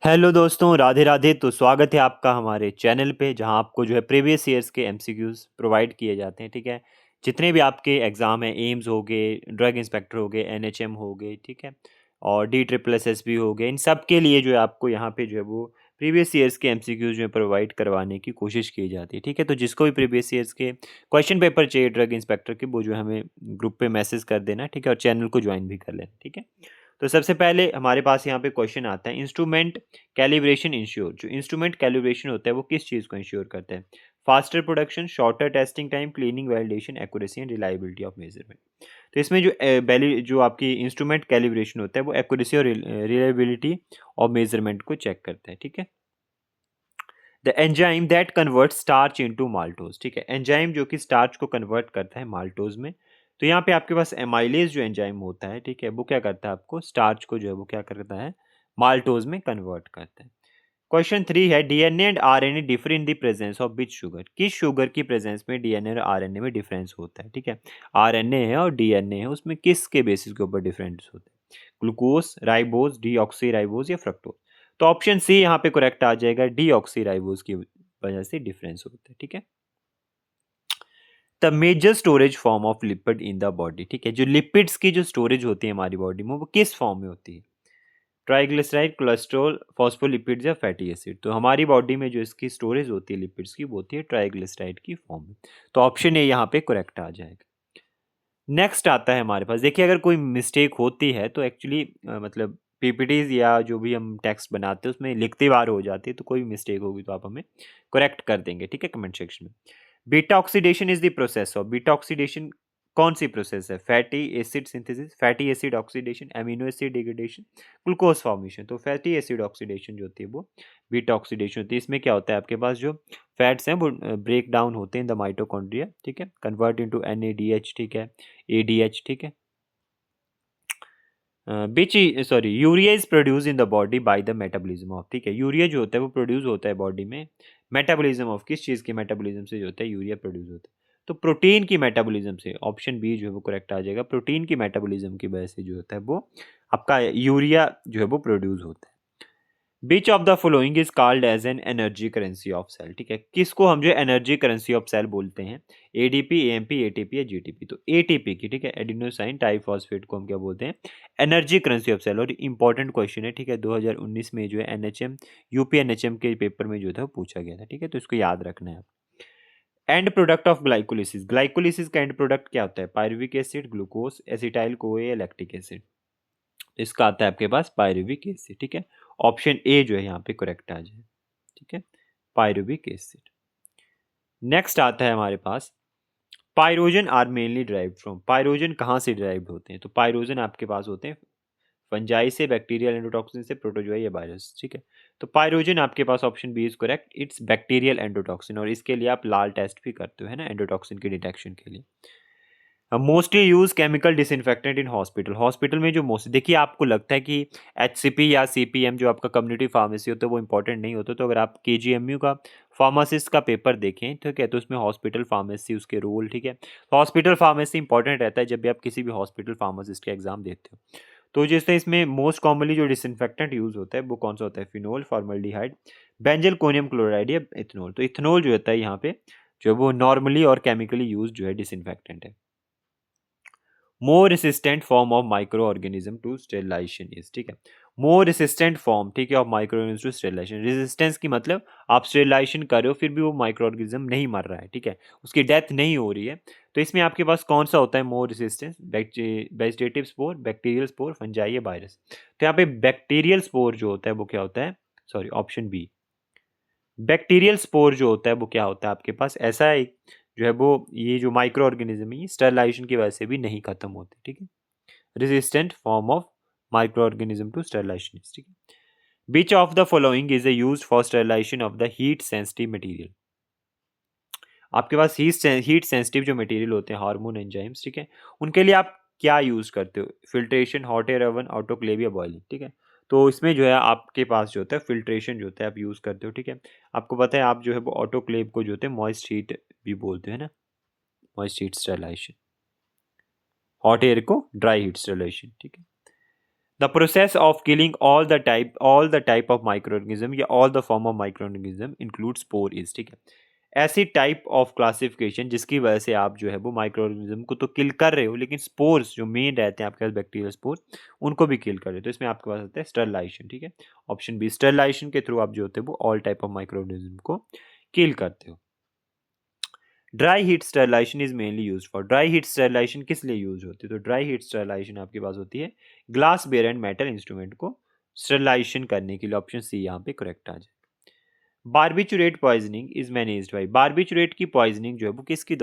Hello दोस्तों, राधे राधे। तो स्वागत है आपका हमारे चैनल पे, जहां आपको जो है प्रीवियस ईयर्स के एमसीक्यूज प्रोवाइड किए जाते हैं। ठीक है, जितने भी आपके एग्ज़ाम हैं, एम्स हो गए, ड्रग इंस्पेक्टर हो गए, एनएचएम हो गए, ठीक है, और D triple S S B हो गए, इन सब के लिए जो है आपको यहाँ पे जो है वो प्रीवियस ईयर्स के एमसीक्यूज जो है प्रोवाइड करवाने की कोशिश की जाती है। ठीक है, तो जिसको भी प्रीवियस ईयर्स के क्वेश्चन पेपर चाहिए ड्रग इंस्पेक्टर के, वो जो है हमें ग्रुप पे मैसेज कर देना। ठीक है, और चैनल को ज्वाइन भी कर लेना। ठीक है, तो सबसे पहले हमारे पास यहाँ पे क्वेश्चन आता है, इंस्ट्रूमेंट कैलिब्रेशन इंश्योर। जो इंस्ट्रूमेंट कैलिब्रेशन होता है वो किस चीज़ को इंश्योर करता है? Faster production, shorter testing time, cleaning, validation, accuracy and reliability of measurement. तो इसमें जो आपकी इंस्ट्रूमेंट कैलिब्रेशन होता है वो एक्यूरेसी और रिलायबिलिटी ऑफ मेजरमेंट को चेक करता है। ठीक है, the enzyme that convert starch into maltose. ठीक है, एंजाइम जो कि स्टार्च को कन्वर्ट करता है माल्टोज में। तो यहाँ पे आपके पास एमाइलेज जो एंजाइम होता है, ठीक है, वो क्या करता है, आपको स्टार्च को जो है वो क्या करता है, माल्टोज में कन्वर्ट करता है। क्वेश्चन 3 है, DNA and RNA differ in the presence of which sugar. किस शुगर की प्रेजेंस में डीएनए और आरएनए में डिफरेंस होता है? ठीक है, आरएनए है और डीएनए है, उसमें किसके बेसिस के ऊपर डिफरेंस होता है? ग्लूकोज, राइबोज, डीऑक्सी राइबोज या फ्रक्टोज। तो ऑप्शन सी यहाँ पे करेक्ट आ जाएगा, डीऑक्सी राइबोज की वजह से डिफरेंस होता है। ठीक है, the major storage form of lipid in the body. ठीक है, जो लिपिड्स की जो स्टोरेज होती है हमारी बॉडी में, वो किस फॉर्म में होती है? ट्राइग्लिसराइड, कोलेस्ट्रॉल, फॉस्फोलिपिड्स या फैटी एसिड। तो हमारी बॉडी में जो इसकी स्टोरेज होती है लिपिड्स की, वो होती है ट्राइग्लिसराइड की फॉर्म में। तो ऑप्शन ए यहाँ पे करेक्ट आ जाएगा। नेक्स्ट आता है हमारे पास, देखिए अगर कोई मिस्टेक होती है तो एक्चुअली मतलब पीपीटीज या जो भी हम टेक्स्ट बनाते हैं उसमें लिखती बार हो जाती है, तो कोई मिस्टेक होगी तो आप हमें करेक्ट कर देंगे। ठीक है, कमेंट सेक्शन में। Beta oxidation is the process of, beta oxidation कौन सी प्रोसेस है? Fatty acid synthesis, fatty acid oxidation, amino acid degradation, glucose formation. तो फैटी एसिड ऑक्सीडेशन जो होती है वो बीटा ऑक्सीडेशन होती है। इसमें क्या होता है, आपके पास जो फैट्स हैं वो ब्रेक डाउन होते हैं इन द माइटोकॉन्ड्रिया। ठीक है, कन्वर्ट इनटू एनएडीएच, ठीक है, एडीएच। ठीक है, which sorry urea is produce in the body by the metabolism of. ठीक है, यूरिया जो होता है वो प्रोड्यूस होता है बॉडी में मेटाबॉलिज्म ऑफ, किस चीज़ के मेटाबॉलिज्म से जो होता है यूरिया प्रोड्यूस होता है? तो प्रोटीन की मेटाबॉलिज्म से। ऑप्शन बी जो है वो करेक्ट आ जाएगा, प्रोटीन की मेटाबॉलिज्म की वजह से जो होता है वो आपका यूरिया जो है वो प्रोड्यूस होता है। Which of the following is called as an energy currency of cell. ठीक है, किसको हम जो एनर्जी करेंसी ऑफ सेल बोलते हैं? एडीपी, एएमपी, एटीपी या जीटीपी। तो एटीपी की, ठीक है, एडिनोसाइन ट्राइफॉस्फेट को हम क्या बोलते हैं? Energy currency of cell. और इंपॉर्टेंट क्वेश्चन है, ठीक है, 2019 में जो है एनएचएम, यूपी एनएचएम के पेपर में जो था वो पूछा गया था। ठीक है, तो इसको याद रखना है। And product of glycolysis, glycolysis का एंड प्रोडक्ट क्या होता है? Pyruvic acid, glucose, acetyl CoA, lactic acid. इसका आता है आपके पास पायरुविक एसिड। ठीक है, ऑप्शन ए जो है यहाँ पे करेक्ट आ जाए। ठीक है, पायरुविक एसिड। नेक्स्ट आता है हमारे पास, pyrogen are mainly derived from. Pyrogen कहाँ से ड्राइव्ड होते हैं? तो पायरोजन आपके पास होते हैं फंजाई से, बैक्टीरियल एंडोटॉक्सिन से, प्रोटोजोआ या वायरस। ठीक है, तो पायरोजन आपके पास option B is correct, it's bacterial endotoxin. और इसके लिए आप लाल टेस्ट भी करते हो, है ना, एंडोटॉक्सिन की डिटेक्शन के लिए। Mostly use chemical disinfectant in hospital. Hospital में जो मोस्ट, देखिए आपको लगता है कि एचसीपी या सीपीएम जो आपका कम्युनिटी फार्मेसी होता है वो इंपॉर्टेंट नहीं होता, तो अगर आप केजीएमयू का फार्मासिस्ट का पेपर देखें, ठीक है, तो उसमें हॉस्पिटल फार्मेसी उसके रोल, ठीक है, तो हॉस्पिटल फार्मेसी इंपॉर्टेंट रहता है जब भी आप किसी भी हॉस्पिटल फार्मासिस्ट का एग्जाम देते हो। तो जैसे इसमें मोस्ट कॉमनली जो डिसइंफेक्टेंट यूज होता है वो कौन सा होता है? फिनोल, फॉर्मल्डिहाइड, बेंजलकोनियम क्लोराइड या इथेनॉल। तो इथेनॉल जो होता है यहाँ पे जो है वो नॉर्मली और केमिकली यूज जो है डिसइंफेक्टेंट है। More resistant form of microorganism to sterilization is, ठीक है, मोर रेसिस्टेंट फॉर्म, ठीक है, of microorganism to sterilization. Resistance की मतलब आप स्टेरिलाइजेशन कर रहे हो फिर भी वो माइक्रो ऑर्गेनिज्म नहीं मर रहा है, ठीक है, उसकी डेथ नहीं हो रही है। तो इसमें आपके पास कौन सा होता है more resistance? Vegetative spore, bacterial spore, fungi या वायरस। तो यहाँ पे बैक्टीरियल स्पोर जो होता है वो क्या होता है? Sorry, option B, bacterial spore जो होता है वो क्या होता है आपके पास? ऐसा है जो है वो, ये जो माइक्रो ऑर्गेनिज्म है स्टरलाइजेशन की वजह से भी नहीं खत्म होते। ठीक है, resistant form of microorganism to sterilization, ठीक है। Which of the following is use for sterilization of the heat sensitive material. आपके पास हीट सेंसिटिव जो मटेरियल होते हैं, हार्मोन एंजाइम्स, ठीक है, उनके लिए आप क्या यूज करते हो? Filtration, hot air oven, autoclave या बॉइलिंग। ठीक है, तो इसमें जो है आपके पास जो होता है फिल्ट्रेशन जो होता है आप यूज करते हो। ठीक है, आपको पता है आप जो है वो ऑटोक्लेव को जो होते हैं मॉइस्ट हीट भी बोलते हैं ना, moist heat sterilization, hot air को ड्राई हीट स्टरलाइजेशन। ठीक है, the process of killing all the type of microorganism या all the form of microorganism include spore is, ठीक है। ऐसी टाइप ऑफ क्लासिफिकेशन जिसकी वजह से आप जो है वो माइक्रोऑर्गेनिज्म को तो किल कर रहे हो, लेकिन स्पोर्स जो मेन रहते हैं आपके पास बैक्टीरियल स्पोर, उनको भी किल कर रहे हो। तो इसमें आपके पास आता है स्टरलाइजेशन, ठीक है। ऑप्शन बी, स्टरलाइजेशन के थ्रू आप जो होते हैं वो ऑल टाइप ऑफ माइक्रोऑर्गेनिज्म को किल करते हो। Dry heat sterilization is mainly use for, dry heat sterilization किस लिए यूज होती है? तो ड्राई हीट स्टरलाइजेशन आपके पास होती है glassware and metal instrument को स्टरलाइजेशन करने के लिए। ऑप्शन सी यहाँ पे करेक्ट आ जाए। Barbiturate poisoning is managed by, barbiturate की पॉइजनिंग जो है वो किसकी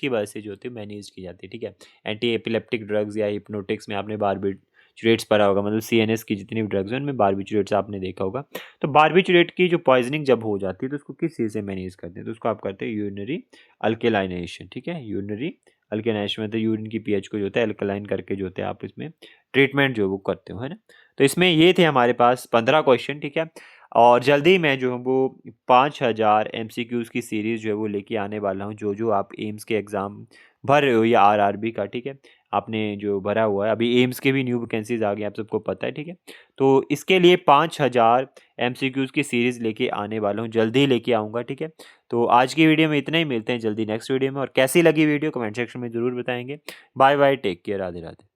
वजह से जो होती है मैनेज की जाती है, ठीक है। एंटी एपिलेप्टिक ड्रग्स या हिप्नोटिक्स में आपने बारबिचुरेट्स पढ़ा होगा, मतलब सीएनएस की जितनी भी ड्रग्स हैं उनमें बारबिचुरेट्स आपने देखा होगा। तो बारबिचुरेट की जो पॉइजनिंग जब हो जाती है तो उसको किस चीज़ से मैनेज करते हैं? तो उसको आप करते हैं यूरिनरी अल्केलाइनेशन, ठीक है। यूरिनरी अल्केलाइनेशन मतलब यूरिन की पीएच को जो होता है अल्कलाइन करके जो होता है आप इसमें ट्रीटमेंट जो वो करते हो, है ना। तो इसमें ये थे हमारे पास 15 क्वेश्चन, ठीक है। और जल्दी मैं जो हूँ वो 5000 एमसीक्यूज़ की सीरीज़ जो है वो लेके आने वाला हूँ, जो आप एम्स के एग्ज़ाम भर रहे हो या आरआरबी का, ठीक है। आपने जो भरा हुआ है, अभी एम्स के भी न्यू वैकेंसीज आ गई, आप सबको पता है, ठीक है। तो इसके लिए 5000 एमसीक्यूज़ की सीरीज़ लेके आने वाला हूँ, जल्दी ही लेके आऊँगा, ठीक है। तो आज की वीडियो में इतना ही, मिलते हैं जल्दी नेक्स्ट वीडियो में। और कैसी लगी वीडियो कमेंट सेक्शन में ज़रूर बताएंगे। Bye bye, take care, Radhe Radhe.